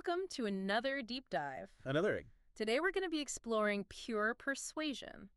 Welcome to another deep dive. Another egg. Today we're going to be exploring pure persuasion.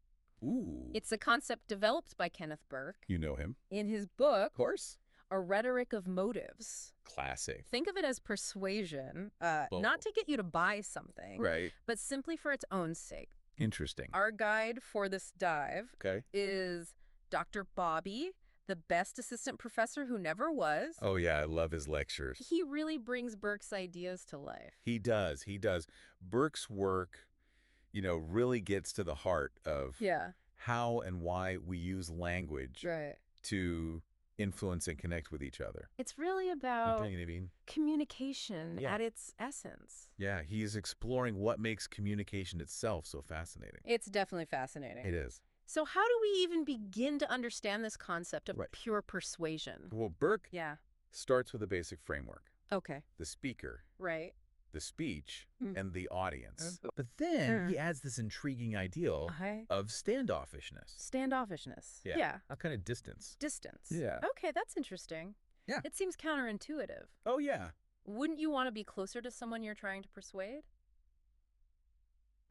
Ooh. It's a concept developed by Kenneth Burke You know him. in his book, Of course. A Rhetoric of Motives. Classic. Think of it as persuasion, not to get you to buy something, Right. but simply for its own sake. Interesting. Our guide for this dive Okay. is Dr. Bobby, the best assistant professor who never was. Oh, yeah. I love his lectures. He really brings Burke's ideas to life. He does. He does. Burke's work, really gets to the heart of how and why we use language to influence and connect with each other. It's really about You know what I mean? communication at its essence. Yeah. He is exploring what makes communication itself so fascinating. It's definitely fascinating. It is. So how do we even begin to understand this concept of pure persuasion? Well, Burke Yeah. starts with a basic framework. Okay. The speaker, Right. the speech, and the audience. But then he adds this intriguing ideal of standoffishness. Standoffishness. Yeah. A kind of distance. Distance. Yeah. Okay, that's interesting. Yeah. It seems counterintuitive. Oh, yeah. Wouldn't you want to be closer to someone you're trying to persuade?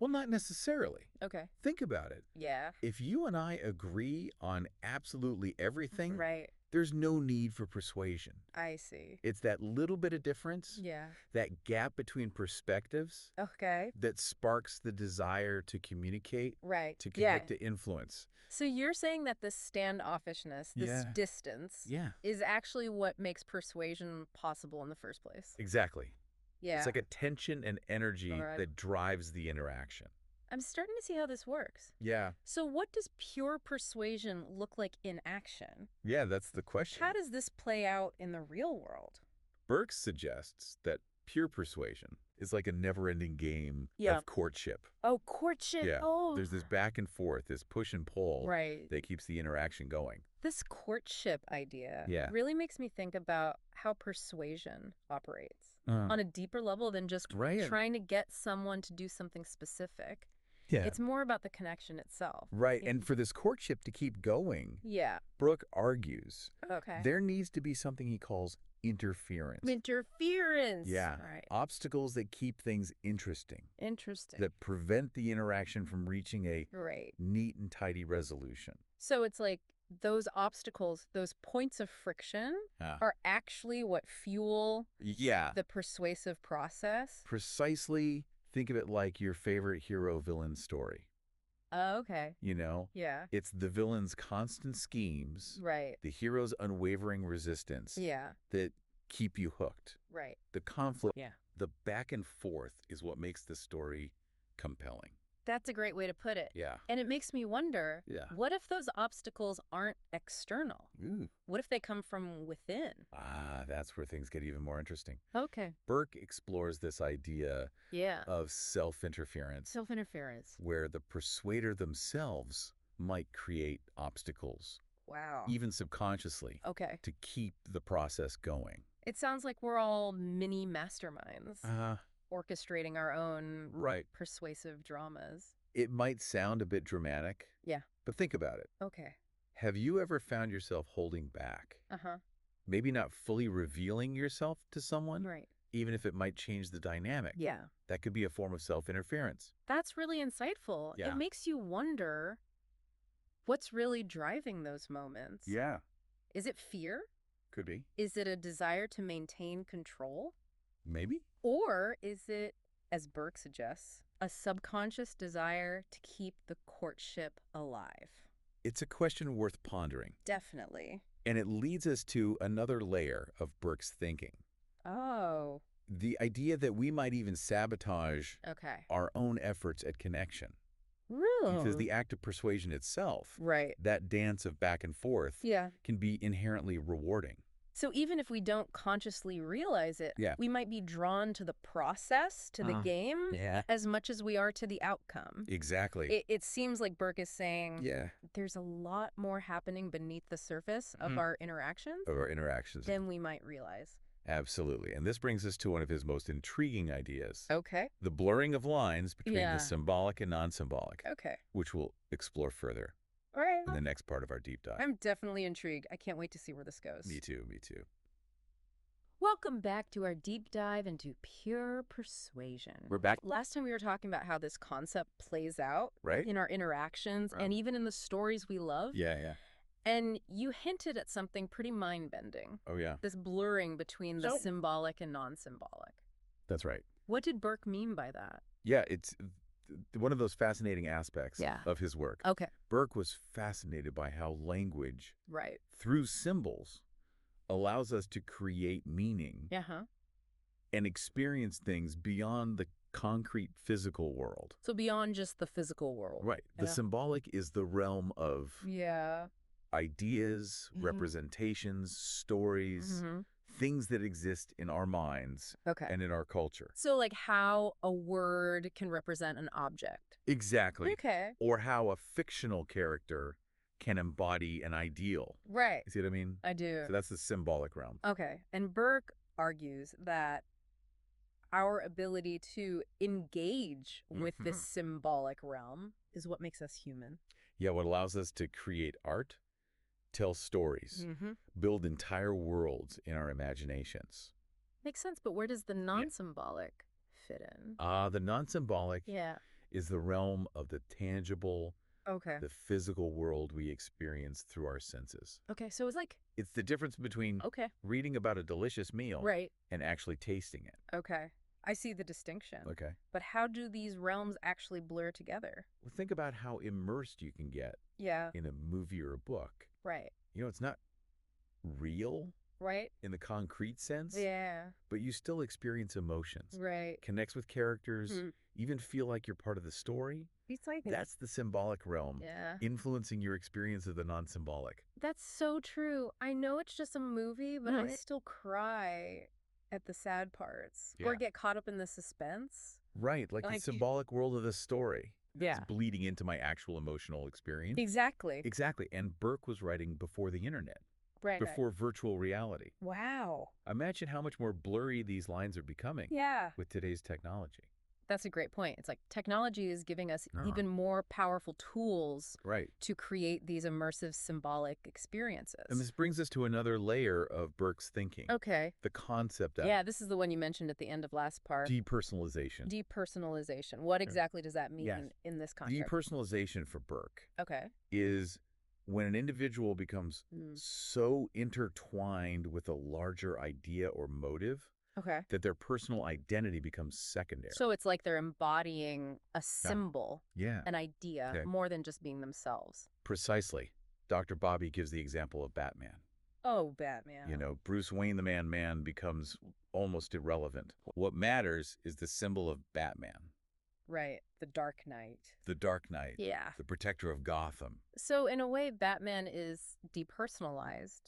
Well, not necessarily. Okay. Think about it. Yeah. If you and I agree on absolutely everything, Right. there's no need for persuasion. I see. It's that little bit of difference, Yeah. that gap between perspectives, Okay. that sparks the desire to communicate, Right. to connect, to influence. So you're saying that this standoffishness, this distance, is actually what makes persuasion possible in the first place. Exactly. Yeah. It's like a tension and energy that drives the interaction. I'm starting to see how this works. Yeah. So what does pure persuasion look like in action? Yeah, that's the question. How does this play out in the real world? Burke suggests that pure persuasion is like a never-ending game of courtship. Oh, courtship. Yeah. Oh. There's this back and forth, this push and pull that keeps the interaction going. This courtship idea really makes me think about how persuasion operates on a deeper level than just trying to get someone to do something specific. Yeah. It's more about the connection itself. Right. And for this courtship to keep going, Burke argues there needs to be something he calls interference. Interference. Yeah. Right. Obstacles that keep things interesting. Interesting. That prevent the interaction from reaching a neat and tidy resolution. So it's like those obstacles, those points of friction are actually what fuel the persuasive process? Precisely. Think of it like your favorite hero-villain story. Oh, okay. Yeah. It's the villain's constant schemes, the hero's unwavering resistance that keep you hooked. Right. The conflict, the back and forth is what makes the story compelling. That's a great way to put it. Yeah. And it makes me wonder, what if those obstacles aren't external? What if they come from within? That's where things get even more interesting. Okay. Burke explores this idea of self-interference. Self-interference. Where the persuader themselves might create obstacles. Wow. Even subconsciously. Okay. To keep the process going. It sounds like we're all mini masterminds. Orchestrating our own persuasive dramas. It might sound a bit dramatic. Yeah. But think about it. Okay. Have you ever found yourself holding back? Maybe not fully revealing yourself to someone? Right. Even if it might change the dynamic. Yeah. That could be a form of self-interference. That's really insightful. Yeah. It makes you wonder what's really driving those moments. Yeah. Is it fear? Could be. Is it a desire to maintain control? Maybe. Or is it, as Burke suggests, a subconscious desire to keep the courtship alive? It's a question worth pondering. Definitely. And it leads us to another layer of Burke's thinking. Oh. The idea that we might even sabotage our own efforts at connection. Really? Because the act of persuasion itself, that dance of back and forth, can be inherently rewarding. So even if we don't consciously realize it, we might be drawn to the process, to the game, as much as we are to the outcome. Exactly. It seems like Burke is saying there's a lot more happening beneath the surface of our interactions. Than we might realize. Absolutely. And this brings us to one of his most intriguing ideas. Okay. The blurring of lines between the symbolic and non-symbolic. Okay. Which we'll explore further. All right. In the next part of our deep dive. I'm definitely intrigued. I can't wait to see where this goes. Me too. Me too. Welcome back to our deep dive into pure persuasion. We're back. Last time we were talking about how this concept plays out in our interactions and even in the stories we love. Yeah. And you hinted at something pretty mind-bending. Oh, yeah. This blurring between the symbolic and non-symbolic. That's right. What did Burke mean by that? Yeah, it's one of those fascinating aspects of his work. Okay. Burke was fascinated by how language, through symbols, allows us to create meaning and experience things beyond the concrete physical world. So beyond just the physical world. Right. The symbolic is the realm of ideas, representations, stories, things that exist in our minds and in our culture. So like how a word can represent an object. Exactly. Okay. Or how a fictional character can embody an ideal. Right. You see what I mean? I do. So that's the symbolic realm. Okay. And Burke argues that our ability to engage with this symbolic realm is what makes us human. Yeah, what allows us to create art, tell stories, build entire worlds in our imaginations. Makes sense, but where does the non-symbolic fit in? The non-symbolic is the realm of the tangible, the physical world we experience through our senses. Okay, so it's the difference between reading about a delicious meal and actually tasting it. Okay, I see the distinction. Okay. But how do these realms actually blur together? Well, think about how immersed you can get in a movie or a book. Right. You know, it's not real in the concrete sense. Yeah. But you still experience emotions. Right. Connects with characters, even feel like you're part of the story. It's like that's the symbolic realm, influencing your experience of the non-symbolic. That's so true. I know it's just a movie, but I still cry at the sad parts or get caught up in the suspense. Right, like the symbolic world of the story. Yeah. It's bleeding into my actual emotional experience. Exactly. Exactly. And Burke was writing before the internet. Right. Before virtual reality. Wow. Imagine how much more blurry these lines are becoming with today's technology. That's a great point. It's like technology is giving us even more powerful tools to create these immersive symbolic experiences. And this brings us to another layer of Burke's thinking. Okay. The concept of this is the one you mentioned at the end of last part. Depersonalization. Depersonalization. What exactly does that mean in this context? Depersonalization for Burke is when an individual becomes so intertwined with a larger idea or motive that their personal identity becomes secondary. So it's like they're embodying a symbol, an idea, more than just being themselves. Precisely. Dr. Bobby gives the example of Batman. Oh, Batman. You know, Bruce Wayne, the man becomes almost irrelevant. What matters is the symbol of Batman. Right. The Dark Knight. The Dark Knight. Yeah. The protector of Gotham. So in a way, Batman is depersonalized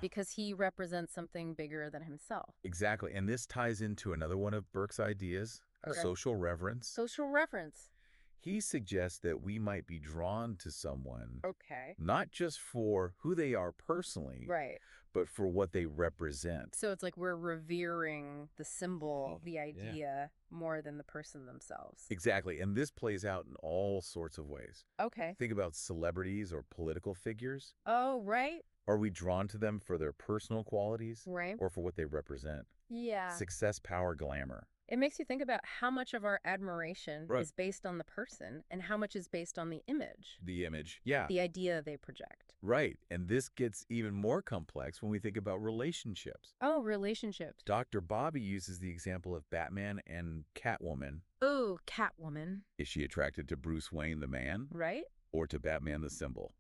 because he represents something bigger than himself. Exactly. And this ties into another one of Burke's ideas, social reverence. Social reverence. He suggests that we might be drawn to someone not just for who they are personally, but for what they represent. So it's like we're revering the symbol, the idea, more than the person themselves. Exactly. And this plays out in all sorts of ways. Okay. Think about celebrities or political figures. Oh, right. Are we drawn to them for their personal qualities or for what they represent? Yeah. Success, power, glamour. It makes you think about how much of our admiration is based on the person and how much is based on the image. The image, yeah. The idea they project. Right. And this gets even more complex when we think about relationships. Oh, relationships. Dr. Bobby uses the example of Batman and Catwoman. Oh, Catwoman. Is she attracted to Bruce Wayne, the man? Right. Or to Batman, the symbol?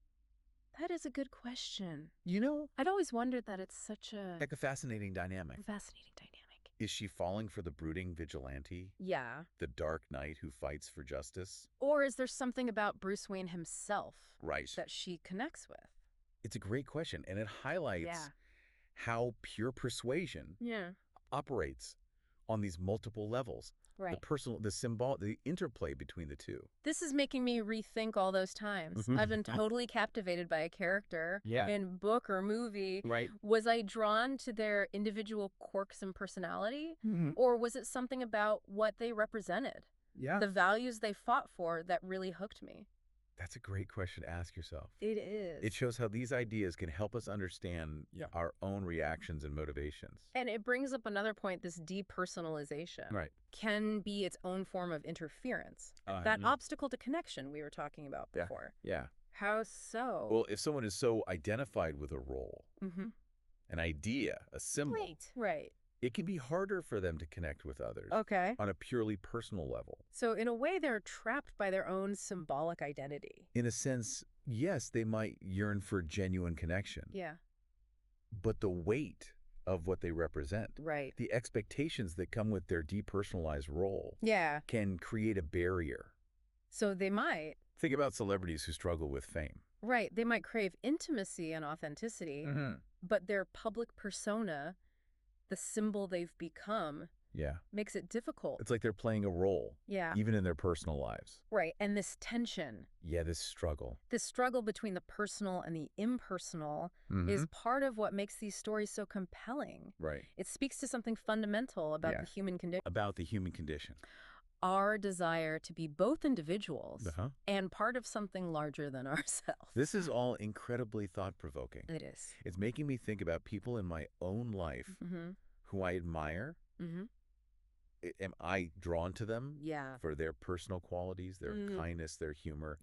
That is a good question. You know, I'd always wondered that it's such a... like a fascinating dynamic. Fascinating dynamic. Is she falling for the brooding vigilante? Yeah. The Dark Knight who fights for justice? Or is there something about Bruce Wayne himself that she connects with? It's a great question, and it highlights how pure persuasion operates on these multiple levels. Right. The personal, the symbol, the interplay between the two. This is making me rethink all those times. I've been totally captivated by a character in book or movie. Right. Was I drawn to their individual quirks and personality? Or was it something about what they represented? Yeah. The values they fought for that really hooked me? That's a great question to ask yourself. It is. It shows how these ideas can help us understand our own reactions and motivations. And it brings up another point, this depersonalization can be its own form of interference. That obstacle to connection we were talking about before. Yeah. How so? Well, if someone is so identified with a role, an idea, a symbol, right. it can be harder for them to connect with others on a purely personal level. So in a way, they're trapped by their own symbolic identity. In a sense, yes, they might yearn for genuine connection. Yeah. But the weight of what they represent, the expectations that come with their depersonalized role, can create a barrier. So they might. Think about celebrities who struggle with fame. Right. They might crave intimacy and authenticity, but their public persona, the symbol they've become, makes it difficult. It's like they're playing a role, even in their personal lives. Right. And this tension. Yeah, this struggle. This struggle between the personal and the impersonal is part of what makes these stories so compelling. Right. It speaks to something fundamental about the human condition. About the human condition. Our desire to be both individuals and part of something larger than ourselves. This is all incredibly thought-provoking. It is. It's making me think about people in my own life who I admire. Am I drawn to them for their personal qualities, their kindness, their humor?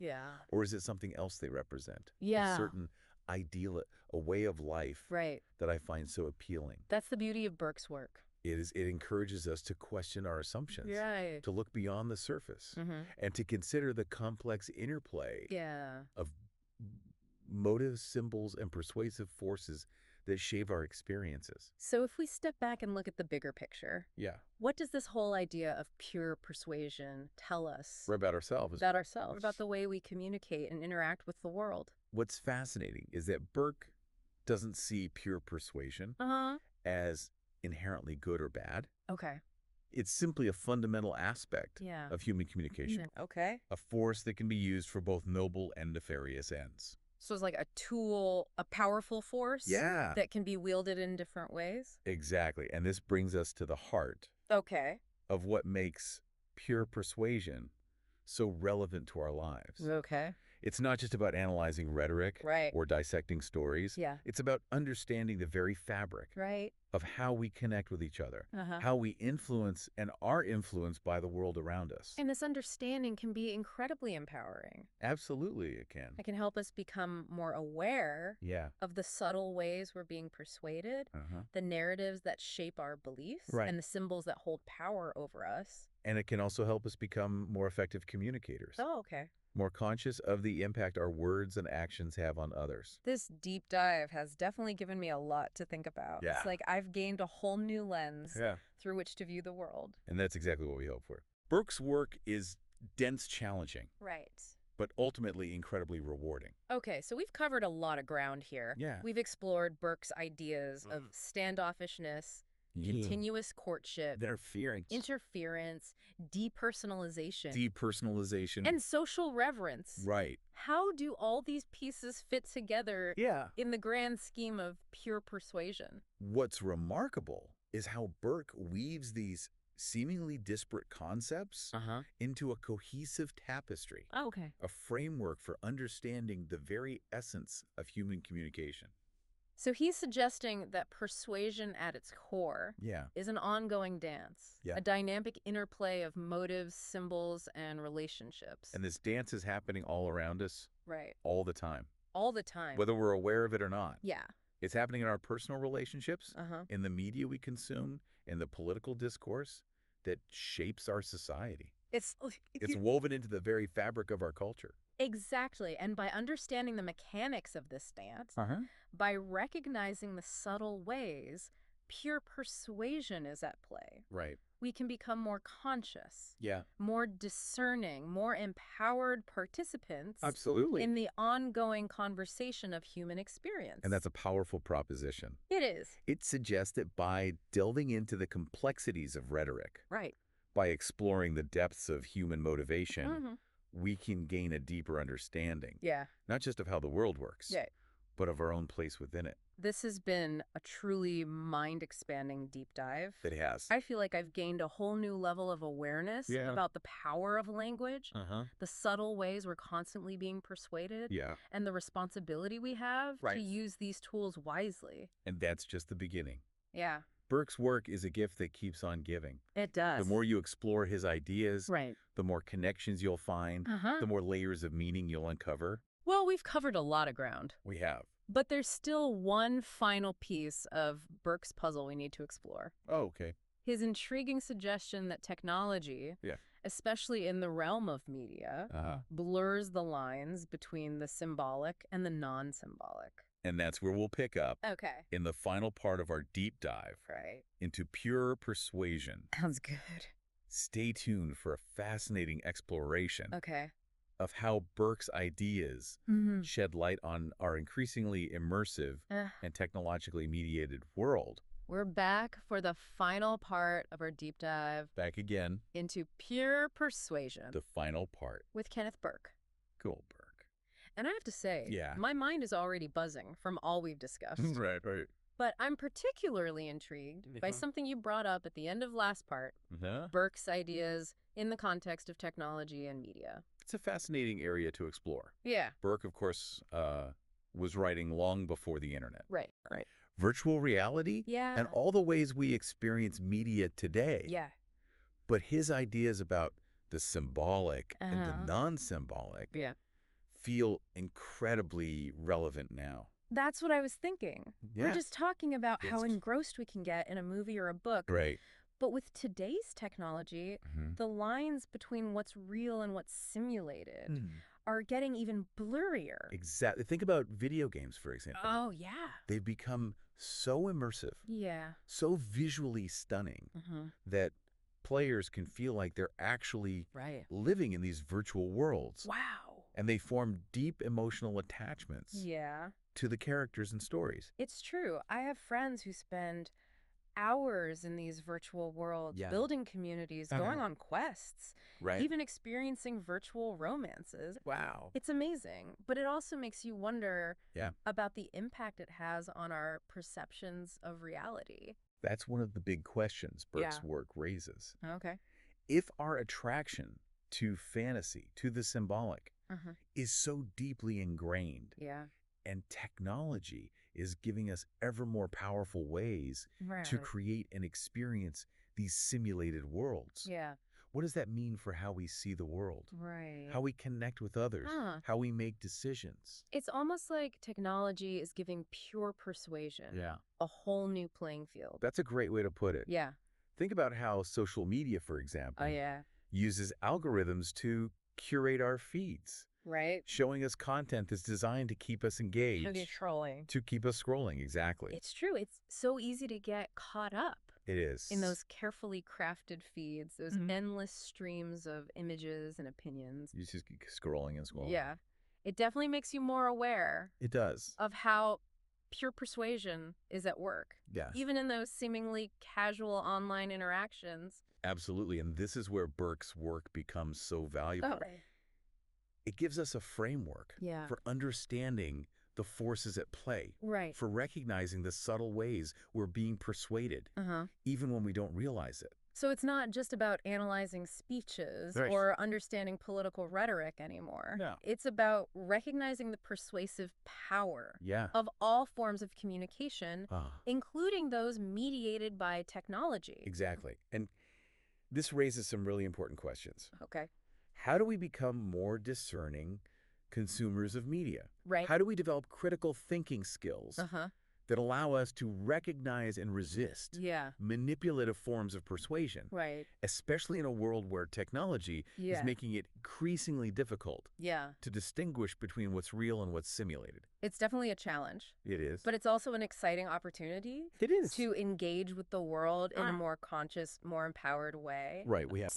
Or is it something else they represent? A certain ideal, a way of life that I find so appealing. That's the beauty of Burke's work. It encourages us to question our assumptions, to look beyond the surface, and to consider the complex interplay of motives, symbols, and persuasive forces that shape our experiences. So if we step back and look at the bigger picture, what does this whole idea of pure persuasion tell us? About ourselves. About ourselves. About the way we communicate and interact with the world. What's fascinating is that Burke doesn't see pure persuasion as inherently good or bad. Okay. It's simply a fundamental aspect of human communication. Okay. A force that can be used for both noble and nefarious ends. So it's like a tool, a powerful force that can be wielded in different ways? Exactly. And this brings us to the heart of what makes pure persuasion so relevant to our lives. Okay. It's not just about analyzing rhetoric or dissecting stories. It's about understanding the very fabric of how we connect with each other, how we influence and are influenced by the world around us. And this understanding can be incredibly empowering. Absolutely, it can. It can help us become more aware of the subtle ways we're being persuaded, the narratives that shape our beliefs, and the symbols that hold power over us. And it can also help us become more effective communicators. Oh, okay. More conscious of the impact our words and actions have on others. This deep dive has definitely given me a lot to think about. It's like I've gained a whole new lens through which to view the world. And that's exactly what we hope for. Burke's work is dense, challenging. But ultimately incredibly rewarding. Okay, so we've covered a lot of ground here. We've explored Burke's ideas of standoffishness, continuous courtship, interference, depersonalization, and social reverence. How do all these pieces fit together in the grand scheme of pure persuasion? What's remarkable is how Burke weaves these seemingly disparate concepts into a cohesive tapestry. A framework for understanding the very essence of human communication. So he's suggesting that persuasion at its core is an ongoing dance, a dynamic interplay of motives, symbols, and relationships. And this dance is happening all around us all the time. All the time. Whether we're aware of it or not. It's happening in our personal relationships, in the media we consume, in the political discourse that shapes our society. It's woven into the very fabric of our culture. Exactly. And by understanding the mechanics of this dance, by recognizing the subtle ways pure persuasion is at play, we can become more conscious, more discerning, more empowered participants in the ongoing conversation of human experience. And that's a powerful proposition. It is. It suggests that by delving into the complexities of rhetoric, by exploring the depths of human motivation, we can gain a deeper understanding, not just of how the world works, but of our own place within it. This has been a truly mind-expanding deep dive. It has. I feel like I've gained a whole new level of awareness about the power of language, the subtle ways we're constantly being persuaded, and the responsibility we have to use these tools wisely. And that's just the beginning. Yeah. Burke's work is a gift that keeps on giving. It does. The more you explore his ideas, the more connections you'll find, the more layers of meaning you'll uncover. Well, we've covered a lot of ground. We have. But there's still one final piece of Burke's puzzle we need to explore. Oh, okay. His intriguing suggestion that technology, especially in the realm of media, blurs the lines between the symbolic and the non-symbolic. And that's where we'll pick up in the final part of our deep dive into pure persuasion. Sounds good. Stay tuned for a fascinating exploration of how Burke's ideas shed light on our increasingly immersive and technologically mediated world. We're back for the final part of our deep dive. Back again. Into pure persuasion. The final part. With Kenneth Burke. Cool, Burke. And I have to say, my mind is already buzzing from all we've discussed. Right. But I'm particularly intrigued by something you brought up at the end of last part, Burke's ideas in the context of technology and media. It's a fascinating area to explore. Yeah. Burke, of course, was writing long before the internet. Right. Virtual reality and all the ways we experience media today. Yeah. But his ideas about the symbolic and the non-symbolic feel incredibly relevant now. That's what I was thinking. We're just talking about how engrossed we can get in a movie or a book. Right. But with today's technology, the lines between what's real and what's simulated are getting even blurrier. Exactly. Think about video games, for example. Oh, yeah. They've become so immersive, so visually stunning that players can feel like they're actually living in these virtual worlds. Wow. And they form deep emotional attachments to the characters and stories. It's true. I have friends who spend hours in these virtual worlds, building communities, going on quests, even experiencing virtual romances. Wow. It's amazing. But it also makes you wonder about the impact it has on our perceptions of reality. That's one of the big questions Burke's work raises. Okay. If our attraction to fantasy, to the symbolic, is so deeply ingrained, and technology is giving us ever more powerful ways to create and experience these simulated worlds. What does that mean for how we see the world? How we connect with others? How we make decisions? It's almost like technology is giving pure persuasion a whole new playing field. That's a great way to put it. Think about how social media, for example, uses algorithms to curate our feeds. Showing us content that's designed to keep us engaged. To keep us scrolling, exactly. It's true. It's so easy to get caught up. It is. In those carefully crafted feeds, those endless streams of images and opinions. You just keep scrolling and scrolling. Yeah. It definitely makes you more aware. It does. Of how pure persuasion is at work. Even in those seemingly casual online interactions. Absolutely. And this is where Burke's work becomes so valuable. It gives us a framework for understanding the forces at play, for recognizing the subtle ways we're being persuaded, even when we don't realize it. So it's not just about analyzing speeches or understanding political rhetoric anymore. No. It's about recognizing the persuasive power of all forms of communication, including those mediated by technology. Exactly. And this raises some really important questions. Okay. How do we become more discerning consumers of media? How do we develop critical thinking skills that allow us to recognize and resist manipulative forms of persuasion, especially in a world where technology is making it increasingly difficult to distinguish between what's real and what's simulated? It's definitely a challenge. It is. But it's also an exciting opportunity to engage with the world in a more conscious, more empowered way. We have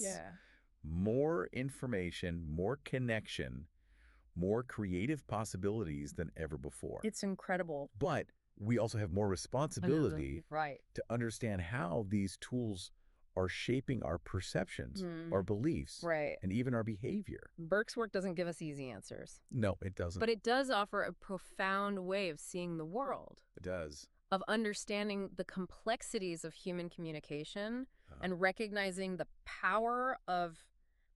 more information, more connection, more creative possibilities than ever before. It's incredible. But we also have more responsibility to understand how these tools are shaping our perceptions, our beliefs, and even our behavior. Burke's work doesn't give us easy answers. No, it doesn't. But it does offer a profound way of seeing the world. It does. Of understanding the complexities of human communication and recognizing the power of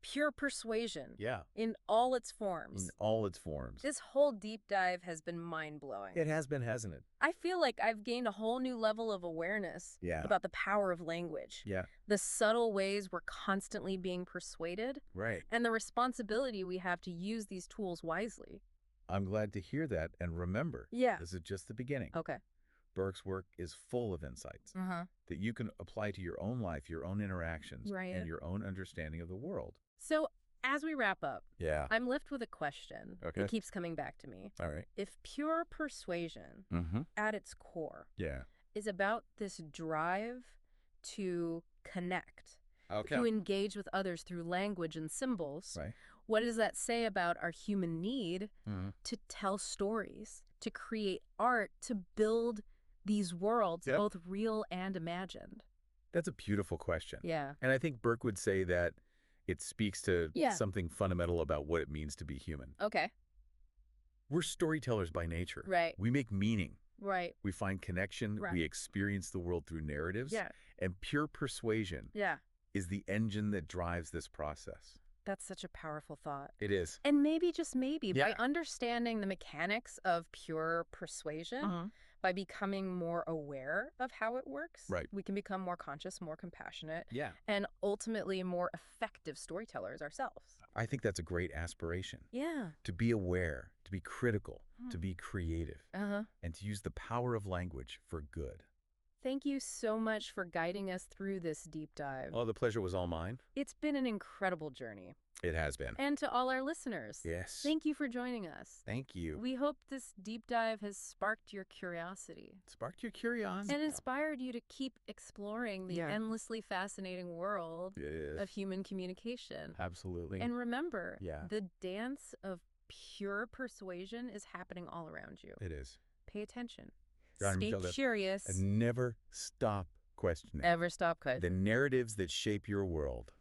pure persuasion in all its forms. In all its forms. This whole deep dive has been mind-blowing. It has been, hasn't it? I feel like I've gained a whole new level of awareness about the power of language. The subtle ways we're constantly being persuaded. And the responsibility we have to use these tools wisely. I'm glad to hear that, and remember, this is just the beginning. Okay. Burke's work is full of insights that you can apply to your own life, your own interactions, and your own understanding of the world. So, as we wrap up, I'm left with a question that keeps coming back to me. All right. If pure persuasion, at its core, is about this drive to connect, to engage with others through language and symbols, what does that say about our human need to tell stories, to create art, to build these worlds, both real and imagined? That's a beautiful question. Yeah. And I think Burke would say that it speaks to something fundamental about what it means to be human. Okay. We're storytellers by nature. Right. We make meaning. Right. We find connection. Right. We experience the world through narratives. Yeah. And pure persuasion is the engine that drives this process. That's such a powerful thought. It is. And maybe, just maybe, by understanding the mechanics of pure persuasion, by becoming more aware of how it works, we can become more conscious, more compassionate, and ultimately more effective storytellers ourselves. I think that's a great aspiration. Yeah. To be aware, to be critical, to be creative, and to use the power of language for good. Thank you so much for guiding us through this deep dive. Oh, the pleasure was all mine. It's been an incredible journey. It has been. And to all our listeners, thank you for joining us. Thank you. We hope this deep dive has sparked your curiosity. Sparked your curiosity. And inspired you to keep exploring the endlessly fascinating world of human communication. Absolutely. And remember, the dance of pure persuasion is happening all around you. It is. Pay attention. Stay curious. And never stop questioning. Never stop questioning. The narratives that shape your world.